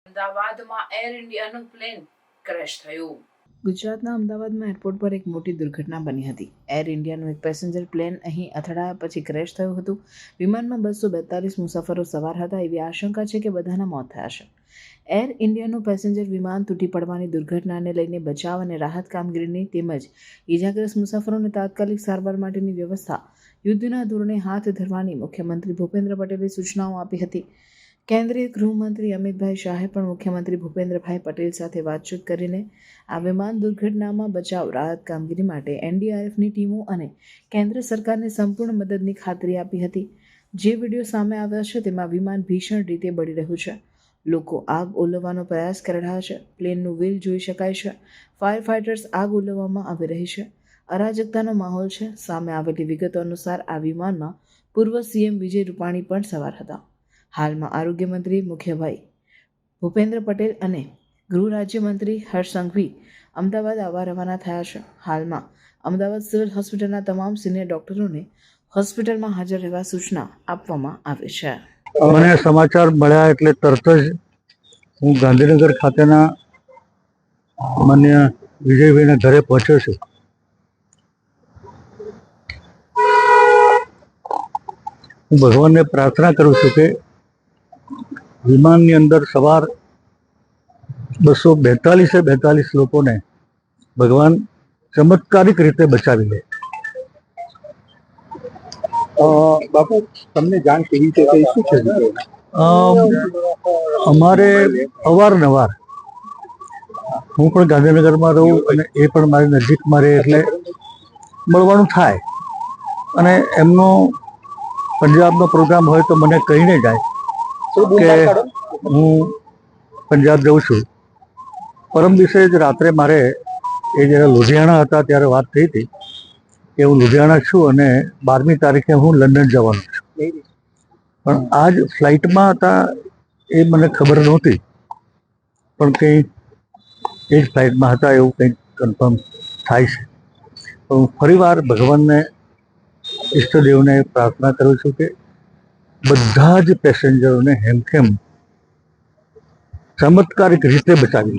અમદાવાદમાં air ઇન્ડિયાનું plane crash થયું. ગુજરાતના અમદાવાદમાં એરપોર્ટ પર એક મોટી દુર્ઘટના બની હતી. એર ઇન્ડિયાનું એક પેસેન્જર પ્લેન અહીં અથડાયા પછી ક્રેશ થયું હતું. વિમાનમાં 242 મુસાફરો સવાર હતા. એવી આશંકા છે કે બધાના મોત થયા છે. એર ઇન્ડિયાનું પેસેન્જર વિમાન તૂટી પડવાની દુર્ઘટનાને લઈને બચાવ અને રાહત કામગીરીની તેમજ ઇજાગ્રસ્ત મુસાફરોને તાત્કાલિક સારવાર માટેની વ્યવસ્થા યુદ્ધના ધોરણે હાથ ધરવાની મુખ્યમંત્રી ભૂપેન્દ્ર પટેલે સૂચનાઓ આપી હતી. કેન્દ્રીય ગૃહમંત્રી અમિતભાઈ શાહે પણ મુખ્યમંત્રી ભૂપેન્દ્રભાઈ પટેલ સાથે વાતચીત કરીને આ વિમાન દુર્ઘટનામાં બચાવ રાહત કામગીરી માટે એનડીઆરએફની ટીમો અને કેન્દ્ર સરકારને સંપૂર્ણ મદદની ખાતરી આપી હતી. જે વિડીયો સામે આવ્યા છે તેમાં વિમાન ભીષણ રીતે બળી રહ્યું છે. લોકો આગ ઓલવવાનો પ્રયાસ કરી રહ્યા છે. પ્લેનનું વ્હીલ જોઈ શકાય છે. ફાયર ફાઇટર્સ આગ ઓલવવામાં આવી રહી છે. અરાજકતાનો માહોલ છે. સામે આવેલી વિગતો અનુસાર આ વિમાનમાં પૂર્વ સીએમ વિજય રૂપાણી પણ સવાર હતા. હાલમાં આરોગ્ય મંત્રી મુખ્યભાઈ ભૂપેન્દ્ર પટેલ અને ગૃહ રાજ્યમંત્રી હર્ષ સંઘવી અમદાવાદ આવવા રવાના થયા છે. હાલમાં અમદાવાદ સિવિલ હોસ્પિટલના તમામ સિનિયર ડોક્ટરોને હોસ્પિટલમાં હાજર રહેવા સૂચના આપવામાં આવી છે. મને સમાચાર મળ્યા એટલે તરત જ હું ગાંધીનગર ખાતેના માન્ય વિજયભાઈના ઘરે પહોંચ્યો છું. હું ભગવાનને પ્રાર્થના કરું છું કે વિમાનની અંદર સવાર 242 લોકોને ભગવાન ચમત્કારિક રીતે બચાવી લે. બાપુ, તમને જાણ કેવી છે કે શું છે? અમારે અવારનવાર, હું પણ ગાંધીનગરમાં રહું અને એ પણ મારી નજીકમાં રહે એટલે મળવાનું થાય, અને એમનો પંજાબનો પ્રોગ્રામ હોય તો મને કહીને જાય કે હું પંજાબ જઉં છું. પરમ દિવસે જ રાત્રે મારે એ જ્યારે લુધિયાણા હતા ત્યારે વાત થઈ હતી કે હું લુધિયાણા છું અને 12મી તારીખે હું લંડન જવાનું છું. પણ આજ ફ્લાઇટમાં હતા એ મને ખબર નહોતી, પણ કંઈ એ જ ફ્લાઇટમાં હતા એવું કંઈક કન્ફર્મ થાય છે. હું ફરીવાર ભગવાનને ઈષ્ટદેવને પ્રાર્થના કરું છું કે બધા જ પેસેન્જરોને હેમખેમ ચમત્કારિક રીતે બચાવી લે.